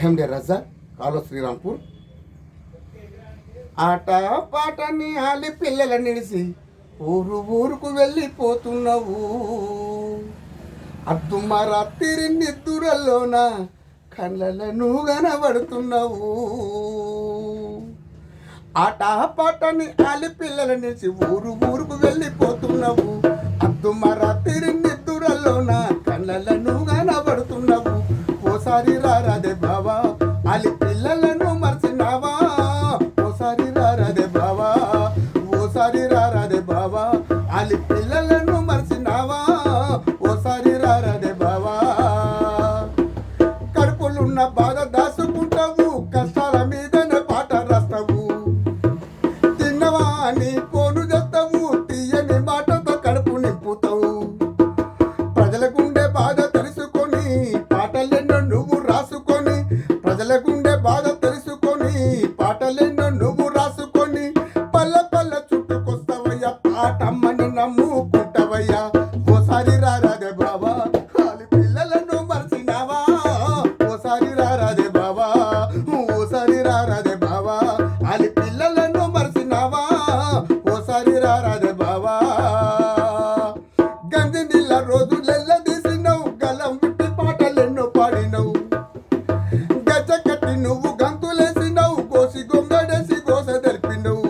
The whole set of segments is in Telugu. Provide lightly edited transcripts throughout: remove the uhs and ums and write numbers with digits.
ఎండే రజా కాలో శ్రీరాంపూర్. ఆట పాటని ఆలి పిల్లల నిడిసి ఊరు ఊరుకు వెళ్ళిపోతున్నావు. అద్దుమ రాత్రి నిద్దురల్లోన కళ్ళను కనబడుతున్నావు. ఆట పాటని ఆలి పిల్లల నిడిసి ఊరు ఊరుకు వెళ్ళిపోతున్నావు. అద్దుమ రాత్రి నిద్దురల్లోన కళ్ళను కనబడుతున్నావు. ఓసారి రారాదే బావా ఆలి పిల్లలను మర్చినావా. ఓసారి రారాదే బావా, ఓసారి రారాదే బావా ఆలి పిల్లలను మర్చినావా. ఓసారి రారాదే బావా. కడుపులున్న బాధ దాసుకుంటావు, కష్టాల మీదనే పాట రాస్తావు. తిన్నవా అని కోను చేస్తావు, తీయని మాటతో కడుపు నింపుతావు. ప్రజల గుండె బాధ తెలుసుకొని పాటలెన్నో నువ్వు రాసుకొని, ప్రజల గుండె బాధ తెలుసుకొని పాటలెన్నో నువ్వు రాసుకొని, పల్లె పల్లె చుట్టుకొస్తావయ్యా, పాటమ్మని నమ్ముకుంటావయ్యా. ఓసారి రారాదే బావా ఆలి పిల్లలను మర్చినావా. ఓసారి రారాదే బావా, ఓసారి రారాదే బావా ఆలి పిల్లలను మర్చినావా. ఓసారి రారాదే బావా. గంజి నీళ్ళ రోజులెల్ల తీసినవు, గలం విట్టి పాటలెన్నో పాడినవు. గచ్చ కట్టి నువ్వు గంతులేసినవు, గోసి గొంగడేసి గోస తెలిపినవు.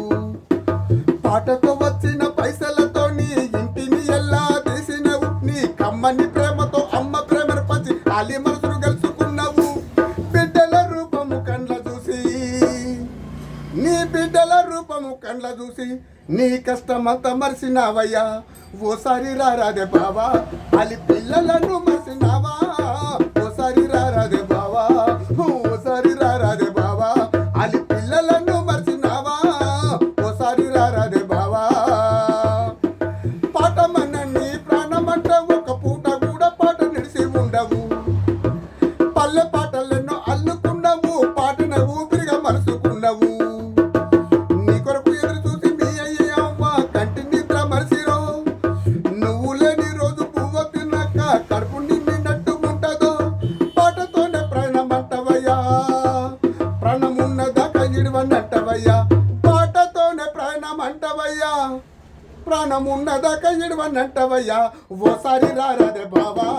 పాటతో వచ్చిన పైసలతో నీ ఇంటిని ఎలా తీసినవు. నీ కమ్మని ప్రేమతో అమ్మ ప్రేమను పంచి ఆలి మనసును గెలుచుకున్నావు. బిడ్డల రూపము కండ్ల చూసి, నీ బిడ్డల రూపము కండ్ల చూసి నీ కష్టమంతా మర్చినావయ్యా. ఓసారి రారాదే బావా ఆలి పిల్లలను మర్చినావా. ఓసారి రారాదే బావా, ఓసారి రారాదే బావా ఆలి పిల్లలను మర్చినావా. ఓసారి రారాదే బావా. పాటమన్న నీ ప్రాణమంటావు, ఒక పూట కూడా పాట నిడిసి ఉండవు. పల్లె పాటలెన్నో అల్లుకున్నావు, పాటన ఊపిరిగా మరుసుకున్నావు. నీ కొరకు ఎదురు చూసి మీ అయ్యమ్మ కంటి నిద్ర మరిసిరావు. నువ్వు లేని రోజు పువ్వు తిన్నాక కడుపు నిండినట్టు ఉంటదో. పాటతోనే ప్రాణమంటవయ్యా, ప్రాణమున్నదాకా ఇడవనంటవయ్యా. పాటతోనే ప్రాణమంటవయ్యా, ప్రాణమున్నదాకా ఇడవనంటవయ్యా. ఓసారి రారాదే బావా